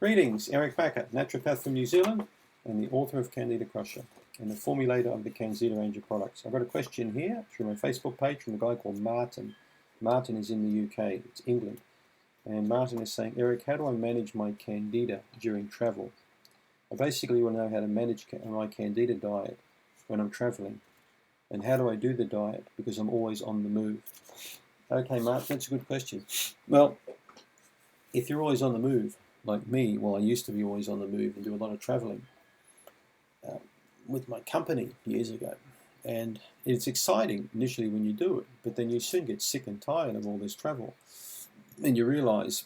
Greetings, Eric Packer, naturopath from New Zealand and the author of Candida Crusher and the formulator of the CanXida range of products. I've got a question here through my Facebook page from a guy called Martin. Martin is in the UK, it's England. And Martin is saying, Eric, how do I manage my Candida during travel? I basically want to know how to manage my Candida diet when I'm traveling. And how do I do the diet? Because I'm always on the move. Okay, Martin, that's a good question. Well, if you're always on the move, like me, well, I used to be always on the move and do a lot of traveling with my company years ago. And it's exciting initially when you do it, but then you soon get sick and tired of all this travel. And you realize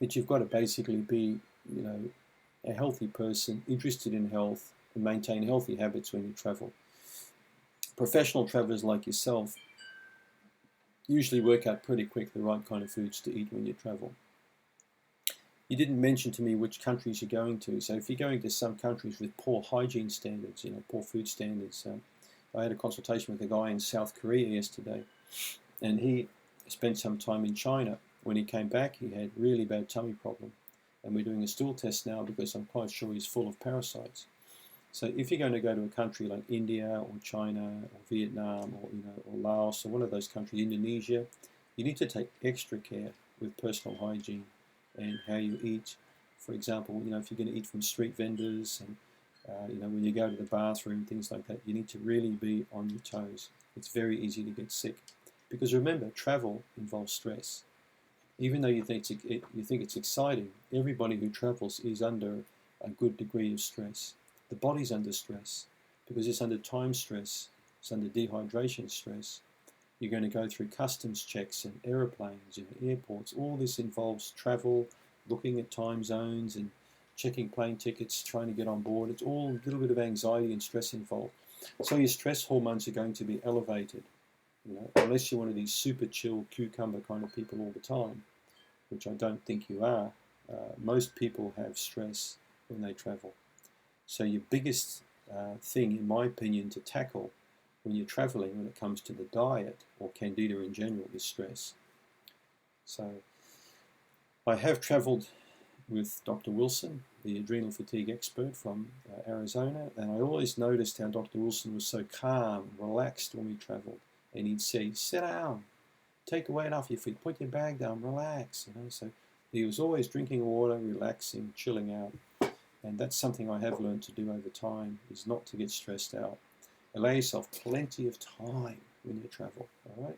that you've got to basically be, a healthy person, interested in health, and maintain healthy habits when you travel. Professional travelers like yourself usually work out pretty quick the right kind of foods to eat when you travel. You didn't mention to me which countries you're going to. So if you're going to some countries with poor hygiene standards, poor food standards. I had a consultation with a guy in South Korea yesterday, and he spent some time in China. When he came back, he had really bad tummy problem. And we're doing a stool test now because I'm quite sure he's full of parasites. So if you're going to go to a country like India or China or Vietnam or Laos or one of those countries, Indonesia, you need to take extra care with personal hygiene and how you eat. For example, if you're going to eat from street vendors and when you go to the bathroom, things like that, you need to really be on your toes. It's very easy to get sick because remember, travel involves stress. Even though you think it's exciting, everybody who travels is under a good degree of stress. The body's under stress because it's under time stress, it's under dehydration stress. You're going to go through customs checks and aeroplanes, airports. All this involves travel, looking at time zones and checking plane tickets, trying to get on board. It's all a little bit of anxiety and stress involved. So your stress hormones are going to be elevated, unless you're one of these super chill cucumber kind of people all the time, which I don't think you are. Most people have stress when they travel. So your biggest thing, in my opinion, to tackle when you're traveling, when it comes to the diet or Candida in general, is stress. So I have traveled with Dr. Wilson, the adrenal fatigue expert from Arizona, and I always noticed how Dr. Wilson was so calm, relaxed when we traveled. And he'd say, sit down, take the weight off your feet, put your bag down, relax. So he was always drinking water, relaxing, chilling out. And that's something I have learned to do over time, is not to get stressed out. Allow yourself plenty of time when you travel, all right?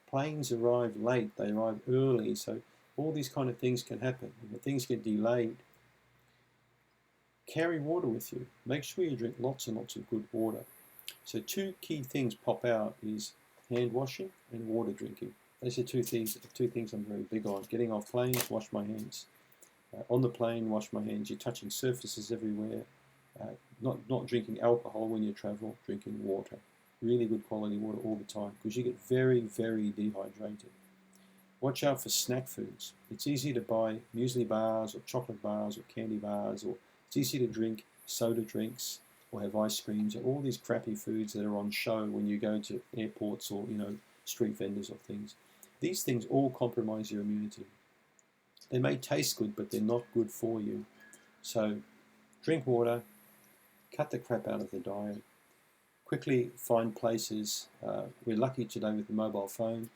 Planes arrive late, they arrive early, so all these kind of things can happen. Things get delayed. Carry water with you. Make sure you drink lots and lots of good water. So two key things pop out is hand washing and water drinking. Those are two things I'm very big on. Getting off planes, wash my hands. On the plane, wash my hands. You're touching surfaces everywhere. Not drinking alcohol when you travel, drinking water. Really good quality water all the time because you get very, very dehydrated. Watch out for snack foods. It's easy to buy muesli bars or chocolate bars or candy bars, or it's easy to drink soda drinks or have ice creams, or all these crappy foods that are on show when you go to airports or street vendors or things. These things all compromise your immunity. They may taste good, but they're not good for you. So drink water, cut the crap out of the diet, quickly find places. We're lucky today with the mobile phone.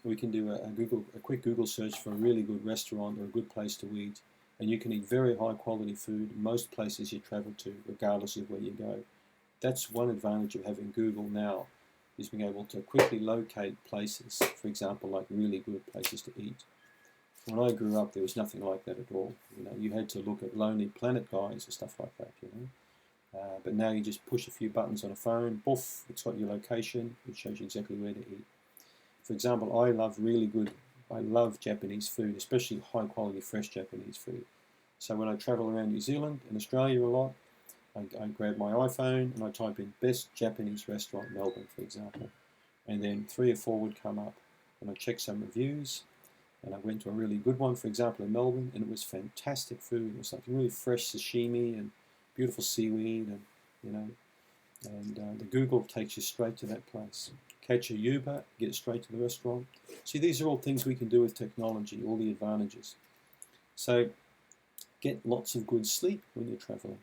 We can do a quick Google search for a really good restaurant or a good place to eat, and you can eat very high quality food in most places you travel to, regardless of where you go. That's one advantage of having Google now, is being able to quickly locate places, for example, like really good places to eat. When I grew up, there was nothing like that at all. You had to look at Lonely Planet guys or stuff like that. But now you just push a few buttons on a phone, poof, it's got your location, it shows you exactly where to eat. For example, I love Japanese food, especially high quality fresh Japanese food. So when I travel around New Zealand and Australia a lot, I grab my iPhone and I type in best Japanese restaurant Melbourne, for example. And then 3 or 4 would come up, and I check some reviews. And I went to a really good one, for example, in Melbourne, and it was fantastic food. It was like really fresh sashimi and beautiful seaweed, and the Google takes you straight to that place. Catch a Uber, get straight to the restaurant. See, these are all things we can do with technology, all the advantages. So Get lots of good sleep when you're traveling,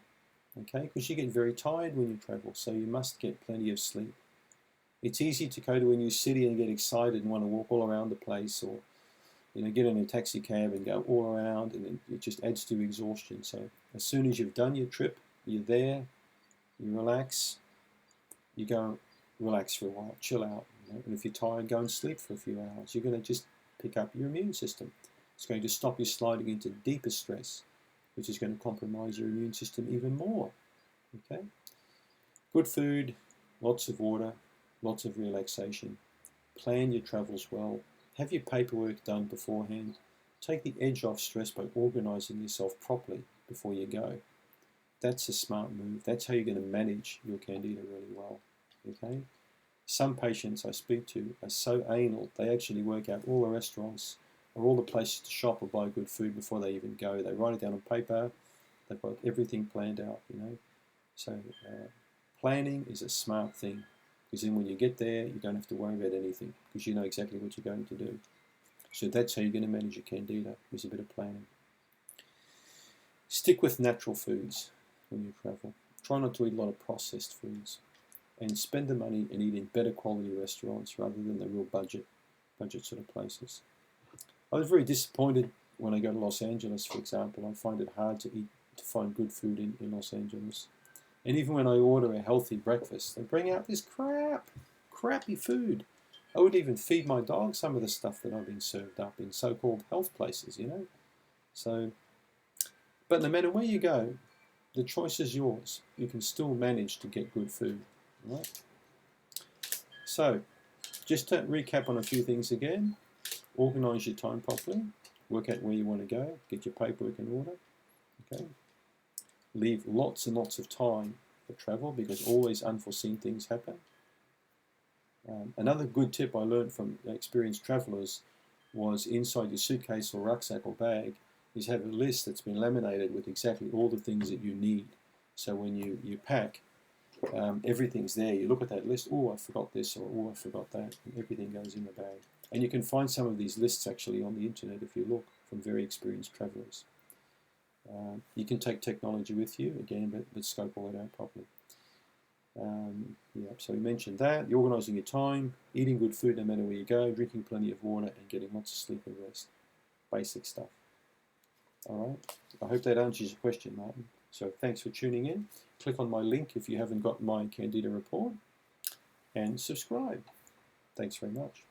okay? Because you get very tired when you travel, so you must get plenty of sleep. It's easy to go to a new city and get excited and want to walk all around the place, or get in a taxi cab and go all around, and it just adds to exhaustion. So as soon as you've done your trip, you're there, you relax, you go relax for a while, chill out. And if you're tired, go and sleep for a few hours. You're going to just pick up your immune system. It's going to stop you sliding into deeper stress, which is going to compromise your immune system even more. Okay? Good food, lots of water, lots of relaxation. Plan your travels well. Have your paperwork done beforehand. Take the edge off stress by organising yourself properly before you go. That's a smart move. That's how you're going to manage your Candida really well. Okay? Some patients I speak to are so anal, they actually work out all the restaurants or all the places to shop or buy good food before they even go. They write it down on paper. They've got everything planned out, So planning is a smart thing, because then when you get there, you don't have to worry about anything, because you know exactly what you're going to do. So that's how you're going to manage your Candida, is a bit of planning. Stick with natural foods when you travel. Try not to eat a lot of processed foods, and spend the money and eat in better quality restaurants rather than the real budget sort of places. I was very disappointed when I go to Los Angeles, for example. I find it hard to find good food in Los Angeles. And even when I order a healthy breakfast, they bring out this crappy food. I wouldn't even feed my dog some of the stuff that I've been served up in so-called health places, So, but no matter where you go, the choice is yours. You can still manage to get good food, right? So, just to recap on a few things again. Organise your time properly. Work out where you want to go. Get your paperwork in order. Okay. Leave lots and lots of time for travel, because always unforeseen things happen. Another good tip I learned from experienced travellers was inside your suitcase or rucksack or bag is have a list that's been laminated with exactly all the things that you need. So when you pack, everything's there. You look at that list, oh, I forgot this, or oh, I forgot that, and everything goes in the bag. And you can find some of these lists actually on the internet if you look, from very experienced travellers. You can take technology with you, again, but scope all that out properly. So we mentioned that, you're organising your time, eating good food no matter where you go, drinking plenty of water, and getting lots of sleep and rest. Basic stuff. All right, I hope that answers your question, Martin. So thanks for tuning in. Click on my link if you haven't got my Candida report, and subscribe. Thanks very much.